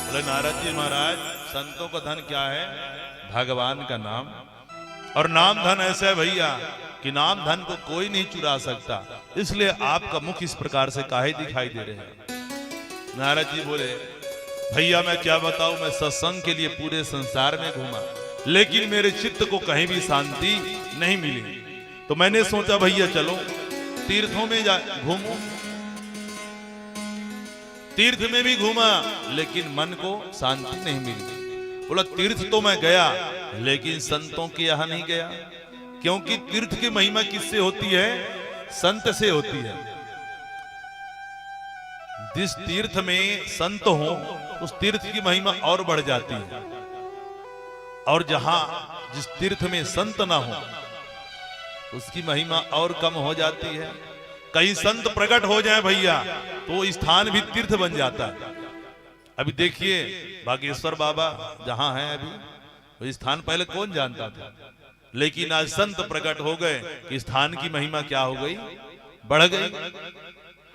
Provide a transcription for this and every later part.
बोले नारद जी महाराज, संतों का धन क्या है? भगवान का नाम। और नाम धन ऐसा है भैया कि नाम धन को कोई नहीं चुरा सकता, इसलिए आपका मुख इस प्रकार से काहे दिखाई दे रहे हैं। नारद जी बोले भैया मैं क्या बताऊं, मैं सत्संग के लिए पूरे संसार में घूमा, लेकिन मेरे चित्त को कहीं भी शांति नहीं मिली। तो मैंने सोचा भैया चलो तीर्थों में जा घूमो। तीर्थ में भी घूमा लेकिन मन को शांति नहीं मिली। बोला तीर्थ तो मैं गया लेकिन संतों के यहां नहीं गया, क्योंकि तीर्थ की महिमा किससे होती है? संत से होती है। जिस तीर्थ में संत हो उस तीर्थ की महिमा और बढ़ जाती है, और जहां जिस तीर्थ में संत ना हो उसकी महिमा और कम हो जाती है। कहीं संत प्रकट हो जाए भैया तो स्थान भी तीर्थ बन जाता है। अभी देखिए बागेश्वर बाबा जहां हैं अभी, वो स्थान पहले कौन जानता था, लेकिन आज संत प्रकट हो गए कि स्थान की महिमा क्या हो गई? बढ़ गई।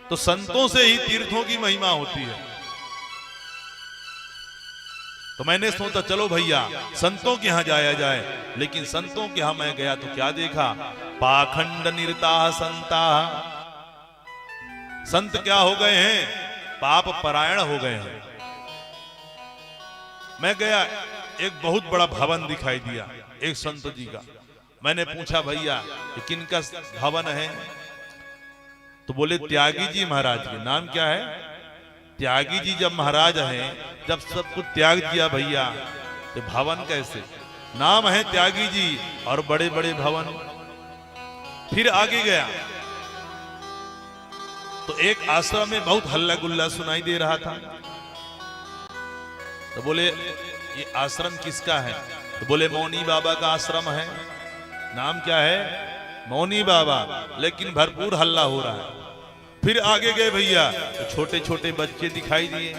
तो संतों से ही तीर्थों की महिमा होती है। तो मैंने सोचा चलो भैया संतों के यहां जाया जाए, लेकिन संतों के यहां मैं गया तो क्या देखा? पाखंड निरता संता। संत क्या हो गए हैं? पाप परायण हो गए हैं। मैं गया, एक बहुत बड़ा भवन दिखाई दिया एक संत जी का। मैंने पूछा भैया ये किनका भवन है? तो बोले त्यागी जी महाराज के। नाम क्या है? त्यागी जी जब महाराज हैं, जब सब कुछ त्याग दिया भैया, तो भवन कैसे? नाम है त्यागी जी और बड़े बड़े भवन। फिर आगे गया तो एक आश्रम में बहुत हल्ला गुल्ला सुनाई दे रहा था। तो बोले ये आश्रम किसका है? तो बोले मौनी बाबा का आश्रम है। नाम क्या है? मौनी बाबा। लेकिन भरपूर हल्ला हो रहा है। फिर आगे गए भैया तो छोटे छोटे बच्चे दिखाई दिए।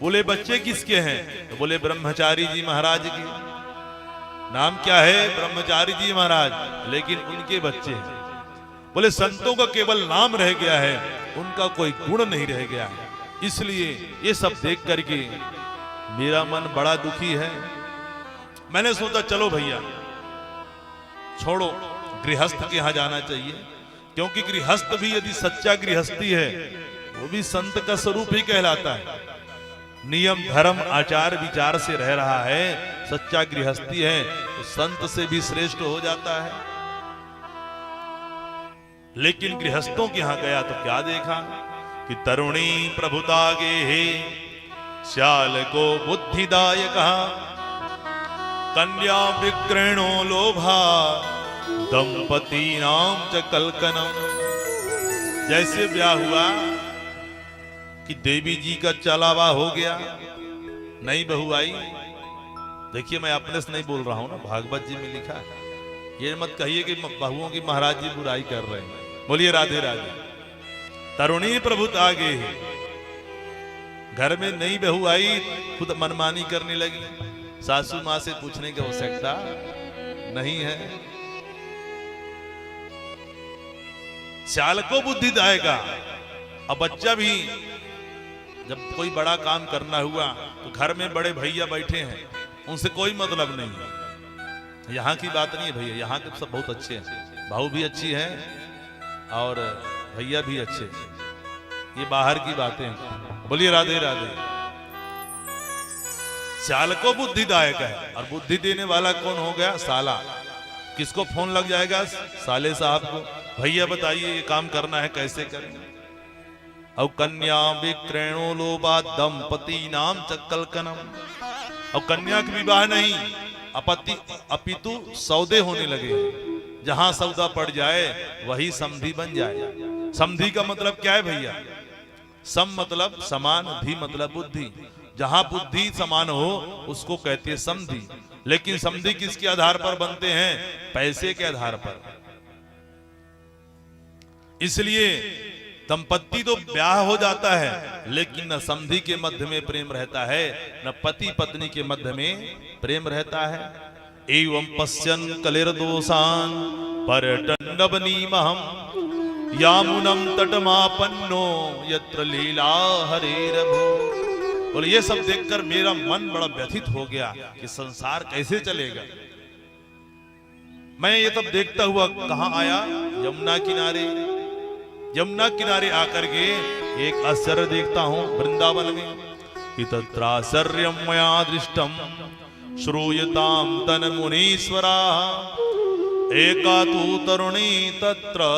बोले बच्चे किसके हैं? तो बोले ब्रह्मचारी जी महाराज के। नाम क्या है? ब्रह्मचारी जी महाराज, लेकिन उनके बच्चे हैं। बोले संतों का केवल नाम रह गया है, उनका कोई गुण नहीं रह गया है। इसलिए ये सब देख करके मेरा मन बड़ा दुखी है। मैंने सोचा चलो भैया छोड़ो, गृहस्थ के यहां जाना चाहिए, क्योंकि गृहस्थ भी यदि सच्चा गृहस्थी है वो भी संत का स्वरूप ही कहलाता है। नियम धर्म आचार विचार से रह रहा है, सच्चा गृहस्थी है तो संत से भी श्रेष्ठ हो जाता है। लेकिन गृहस्थों के यहां गया तो क्या देखा कि तरुणी प्रभुता गे हे श्याल को बुद्धिदायक कन्या विक्रयणो लोभा दंपति नाम च कलकनम। जैसे ब्याह हुआ कि देवी जी का चलावा हो गया, नई बहू आई। देखिए मैं अपने से नहीं बोल रहा हूं ना, भागवत जी में लिखा है। ये मत कहिए कि बहुओं की महाराज जी बुराई कर रहे हैं। बोलिए राधे राधे। तरुणी प्रभुता आगे घर में नई बहू आई, खुद मनमानी करने लगी। सासू माँ से पूछने की आवश्यकता नहीं है। श्याल को बुद्धिदायक। अब बच्चा भी जब कोई बड़ा काम करना हुआ तो घर में बड़े भैया बैठे हैं, उनसे कोई मतलब नहीं है। यहाँ की बात नहीं है भैया, यहाँ के सब बहुत अच्छे हैं, बहू भी अच्छी है और भैया भी अच्छे हैं। ये बाहर की बातें हैं। बोलिए राधे राधे। श्याल को बुद्धिदायक है, और बुद्धि देने वाला कौन हो गया? साला। किसको फोन लग जाएगा? साले साहब को। भैया बताइए ये काम करना है, कैसे करें? और कन्या विक्रयणो लोभा दंपति नाम च कलकनम। और कन्या का विवाह नहीं अपितु सौदे होने लगे। जहां सौदा पड़ जाए वही समधी बन जाए। समधी का मतलब क्या है भैया? सम मतलब समान, धी मतलब बुद्धि। जहां बुद्धि समान हो उसको कहते हैं समधी। लेकिन समधी किसके आधार पर बनते हैं? पैसे के आधार पर। इसलिए दंपत्ति तो ब्याह हो जाता है, लेकिन न समधी के मध्य में प्रेम रहता है, न पति पत्नी के मध्य में प्रेम रहता है। एवं पश्यन् कलिर्दोषान् परटंडवनीमहं यामुनं तटमापन्नो यत्र लीला हरेरभो। बोले ये सब देखकर मेरा मन बड़ा व्यथित हो गया कि संसार कैसे चलेगा। मैं ये सब देखता हुआ कहां आया, यमुना किनारे। यमुना किनारे आकर के एक आश्चर्य देखता हूं वृंदावन में कि तत्राश्चर्यं मया दृष्टम श्रूयताम तन मुनीश्वरा एका तु तरुणी तत्र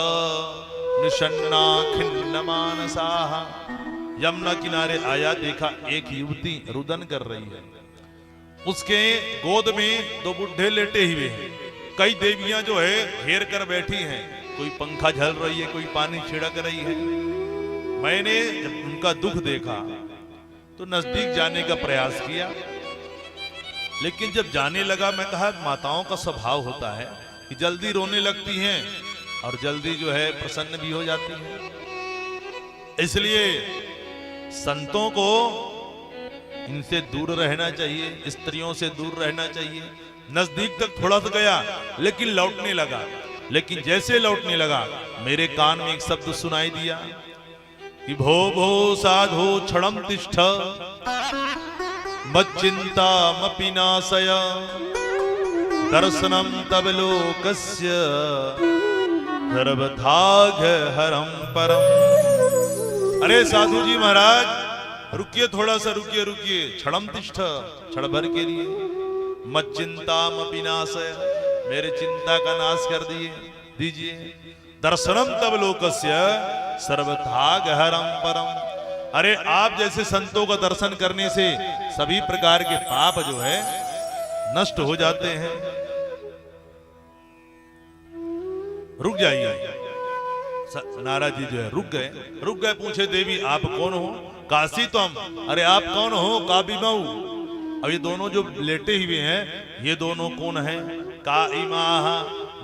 निषन्ना खिन्न मानसाः। यमुना किनारे आया, देखा एक युवती रुदन कर रही है, उसके गोद में दो बुढ़े लेटे हुए हैं, कई देवियां जो है घेर कर बैठी हैं, कोई पंखा झल रही है, कोई पानी छिड़क रही है। मैंने जब उनका दुख देखा तो नजदीक जाने का प्रयास किया, लेकिन जब जाने लगा मैं कहा माताओं का स्वभाव होता है कि जल्दी रोने लगती हैं और जल्दी जो है प्रसन्न भी हो जाती हैं, इसलिए संतों को इनसे दूर रहना चाहिए, स्त्रियों से दूर रहना चाहिए। नजदीक तक थोड़ा सा गया लेकिन लौटने लगा, लेकिन जैसे लौटने लगा मेरे कान में एक शब्द सुनाई दिया कि भो भो साधो क्षणं तिष्ठ मच्चिंता मपि नाशय दर्शनम तब लोकस्य सर्वथाघ हरम परम। अरे साधु जी महाराज रुकिए, थोड़ा सा रुकिए, रुकिए। क्षणं तिष्ठ, क्षण भर के लिए। मच्चिंता मपि नाशय, मेरे चिंता का नाश कर दीजिए। दर्शनम तब लोकस्य सर्वथाघ हरम परम। अरे आप जैसे संतों का दर्शन करने से सभी प्रकार के पाप जो है नष्ट हो जाते हैं। रुक जाइए। नारद जी जो है रुक गए, पूछे देवी आप कौन हो? काशी तुम। अरे आप कौन हो? काबी मऊ। अब ये दोनों जो लेटे हुए हैं ये दोनों कौन हैं? का इमा,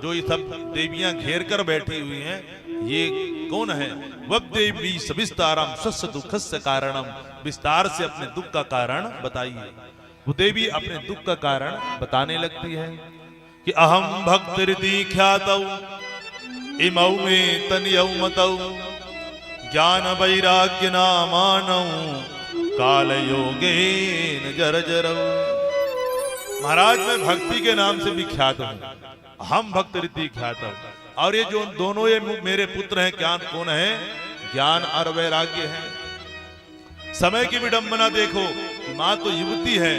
जो ये सब देवियां घेर कर बैठी हुई हैं ये कौन है? वब देवी सविस्तारम स्वस्य दुखस्य कारणम, विस्तार से अपने दुख का कारण बताइए। वो देवी अपने दुख का कारण बताने लगती है कि अहम भक्तिरिति ख्यातौ इमौ में तनयौ मतौ ज्ञान वैराग्य नामानौ काल योगेन जर्जरौ। महाराज मैं भक्ति के नाम से विख्यात हूँ, हम भक्तिरिति ख्यात हूँ। और ये जो दोनों ये मेरे पुत्र हैं, क्या कौन है? ज्ञान और वैराग्य है। समय की विडंबना देखो, माँ तो युवती है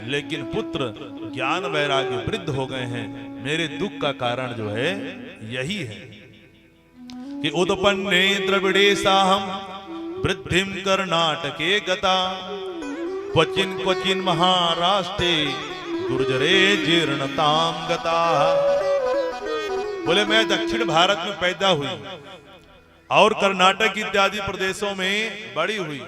लेकिन पुत्र ज्ञान वैराग्य वृद्ध हो गए हैं। मेरे दुख का कारण जो है यही है कि उदपन्ने द्रविड़े साहम वृद्धिम कर्नाटके गता क्वचिन क्वचिन महाराष्ट्रे गुर्जरे जीर्णताम गता। बोले मैं दक्षिण भारत में पैदा हुई और कर्नाटक इत्यादि प्रदेशों में बड़ी हुई,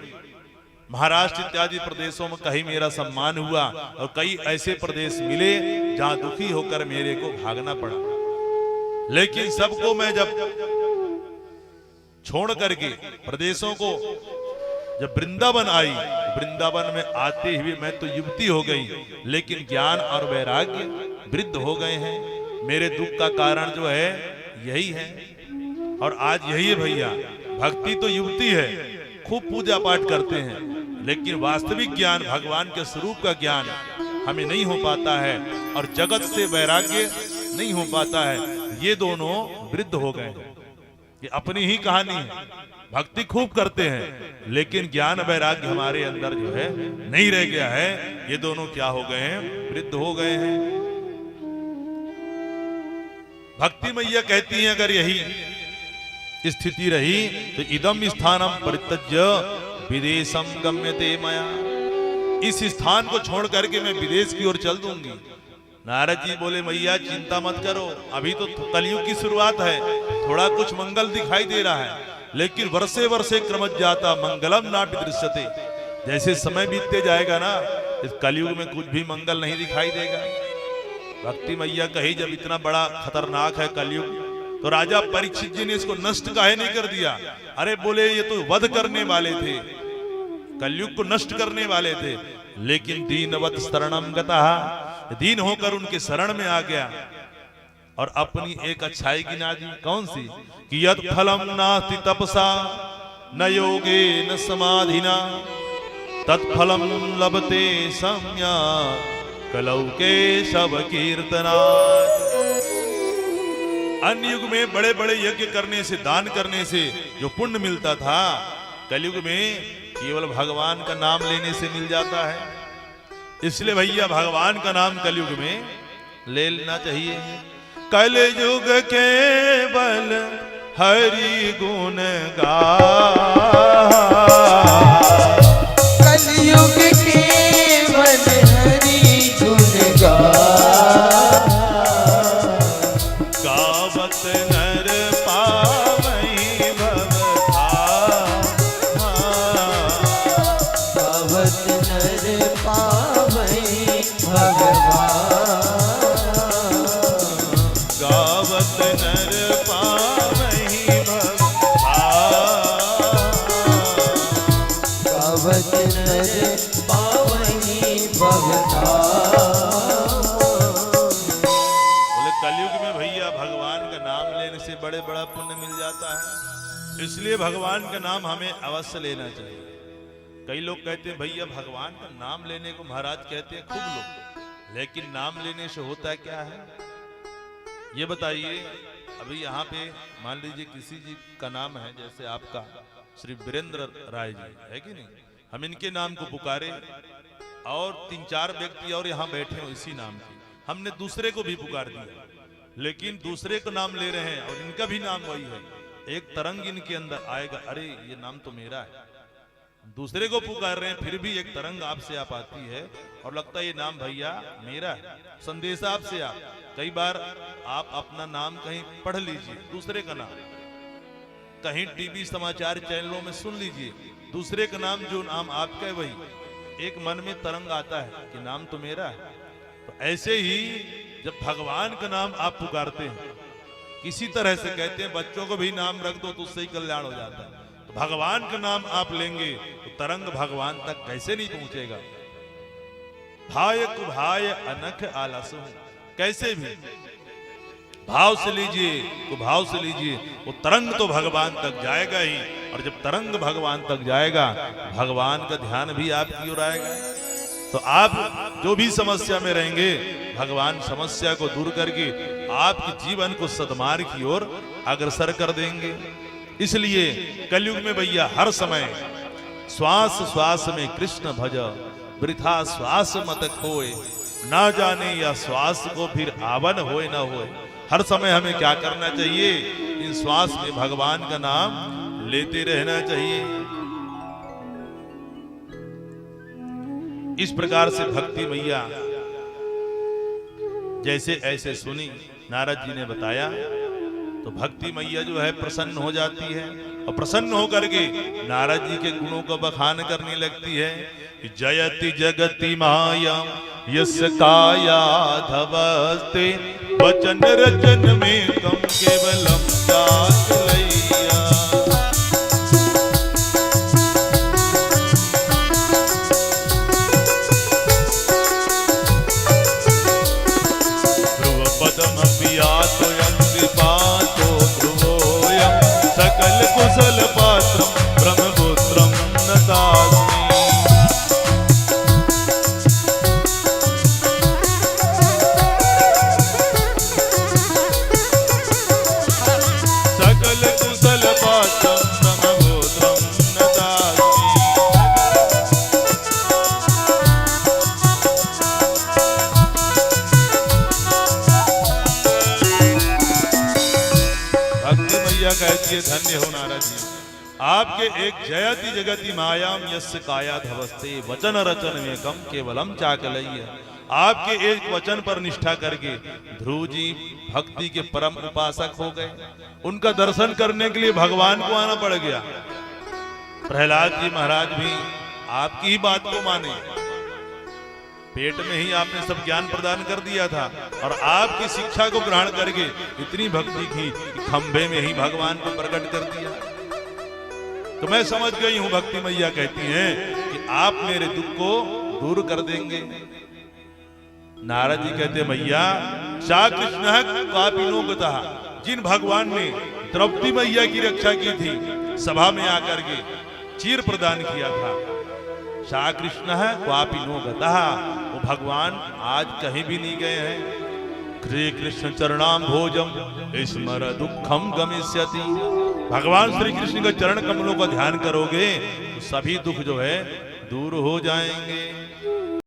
महाराष्ट्र इत्यादि प्रदेशों में कहीं मेरा सम्मान हुआ और कई ऐसे प्रदेश मिले जहां दुखी होकर मेरे को भागना पड़ा। लेकिन सबको मैं जब छोड़ करके प्रदेशों को जब वृंदावन आई, वृंदावन में आते हुए मैं तो युवती हो गई लेकिन ज्ञान और वैराग्य वृद्ध हो गए हैं। मेरे दुख का कारण जो है यही है और आज यही है भैया। भक्ति तो युवती है, खूब पूजा पाठ करते हैं, लेकिन वास्तविक ज्ञान भगवान के स्वरूप का ज्ञान हमें नहीं हो पाता है और जगत से वैराग्य नहीं हो पाता है। ये दोनों वृद्ध हो गए हैं, ये अपनी ही कहानी है। भक्ति खूब करते हैं लेकिन ज्ञान वैराग्य हमारे अंदर जो है नहीं रह गया है। ये दोनों क्या हो गए हैं? वृद्ध हो गए हैं। भक्ति मैया कहती हैं अगर यही स्थिति रही तो इदम स्थानम परित्यज्य विदेशम गम्यते मया, इस स्थान को छोड़ करके मैं विदेश की ओर चल दूंगी। नारद जी बोले मैया चिंता मत करो, अभी तो कलयुग की शुरुआत है, थोड़ा कुछ मंगल दिखाई दे रहा है, लेकिन वर्षे वर्षे क्रमश जाता मंगलम नाट्य दृश्यते। जैसे समय बीतते जाएगा ना, इस कलयुग में कुछ भी मंगल नहीं दिखाई देगा। भक्ति मैया कही जब इतना बड़ा खतरनाक है कलयुग, तो राजा परीक्षित जी ने इसको नष्ट काहे नहीं कर दिया? अरे बोले ये तो वध करने वाले थे, कलयुग को नष्ट करने वाले थे, लेकिन दीनवत शरणम गतः, दीन होकर उनके शरण में आ गया और अपनी एक अच्छाई गिना दी। कौन सी? कि यत् फलम नास्ति तपसा न योगे न समाधिना तत्फलम लभते सम्या कलौ के शव कीर्तना। अन्य युग में बड़े बड़े यज्ञ करने से, दान करने से जो पुण्य मिलता था, कलयुग में केवल भगवान का नाम लेने से मिल जाता है। इसलिए भैया भगवान का नाम कलयुग में ले लेना चाहिए। कलयुग केवल हरि गुण गा, कलयुग केवल हरि गुण गा, गावत नर पावई भवधाम, गावत नर पावई भगवान, गावत नर पावई भवधाम, गावत नर पावई भगवान। बोले कलयुग में भैया भगवान का नाम लेने से बड़े बड़ा पुण्य मिल जाता है। इसलिए भगवान का नाम हमें अवश्य लेना चाहिए। कई लोग कहते हैं भैया भगवान का नाम लेने को महाराज कहते हैं खूब लोग, लेकिन नाम लेने से होता क्या है ये बताइए। अभी यहाँ पे मान लीजिए किसी जी का नाम है, जैसे आपका श्री वीरेंद्र राय जी है कि नहीं, हम इनके नाम को पुकारे और 3-4 व्यक्ति और यहाँ बैठे हो इसी नाम के, हमने दूसरे को भी पुकार दिया, लेकिन दूसरे का नाम ले रहे हैं और इनका भी नाम वही है। एक तरंग इनके अंदर आएगा, अरे ये नाम तो मेरा है। दूसरे को पुकार रहे हैं, फिर भी एक तरंग आपसे आप आती है और लगता है ये नाम भैया मेरा है। संदेश आपसे आप, कई बार आप अपना नाम कहीं पढ़ लीजिए, दूसरे का नाम कहीं टीवी समाचार चैनलों में सुन लीजिए, दूसरे का नाम जो नाम आपका है वही, एक मन में तरंग आता है कि नाम तो मेरा है। तो ऐसे ही जब भगवान का नाम आप पुकारते हैं, किसी तरह से कहते हैं बच्चों को भी नाम रख दो तो उससे ही कल्याण हो जाता है। तो भगवान का नाम आप लेंगे तो तरंग भगवान तक कैसे नहीं पहुंचेगा। भाय कुभाय अनख आलस हूं, कैसे भी भाव से लीजिए तो भाव से लीजिए, वो तरंग तो भगवान तक जाएगा ही। और जब तरंग भगवान तक जाएगा, भगवान का ध्यान भी आपकी ओर आएगा। तो आप जो भी समस्या में रहेंगे, भगवान समस्या को दूर करके आपके जीवन को सद्मार्ग की ओर अग्रसर कर देंगे। इसलिए कलयुग में भैया हर समय श्वास श्वास में कृष्ण भज, वृथा श्वास मत खोए, ना जाने या श्वास को फिर आवन होए ना होए। हर समय हमें क्या करना चाहिए, इन श्वास में भगवान का नाम लेते रहना चाहिए। इस प्रकार से भक्ति मैया जैसे ऐसे सुनी, नारद जी ने बताया, तो भक्ति मैया जो है प्रसन्न हो जाती है और प्रसन्न होकर के नारद जी के गुणों का बखान करने लगती है। जयति जगति माया यस्य काया धवस्ते, वचन रचन में कम केवलम चाकलैया। ध्रुव पदम पियातो यंत्रिपातो ध्रुवोयम, सकल कुशल पात्रम ब्रह्मपुत्रम नतास्मि। कहती है धन्य हो नारद जी, आपके एक जयति जगति मायाम यस्य काया धवस्ते, वचन रचन में कम केवलम चाकलैया। आपके एक वचन पर निष्ठा करके ध्रुव जी भक्ति के परम उपासक हो गए। उनका दर्शन करने के लिए भगवान को आना पड़ गया। प्रहलाद जी महाराज भी आपकी ही बात को माने, पेट में ही आपने सब ज्ञान प्रदान कर दिया था और आपकी शिक्षा को ग्रहण करके इतनी भक्ति की खंभे में ही भगवान को प्रकट कर दिया। तो मैं समझ गई हूं, भक्ति मैया कहती हैं कि आप मेरे दुख को दूर कर देंगे। नारद जी कहते मैया सा कृष्ण कापिनो गतः, जिन भगवान ने द्रौपदी मैया की रक्षा की थी, सभा में आकर के चीर प्रदान किया था, सा कृष्ण है क्वापि नो गतः, वो भगवान आज कहीं भी नहीं गए हैं। श्री कृष्ण चरणाम भोजम स्मर दुखम गमिष्यति। भगवान श्री कृष्ण के चरण कमलों का ध्यान करोगे तो सभी दुख जो है दूर हो जाएंगे।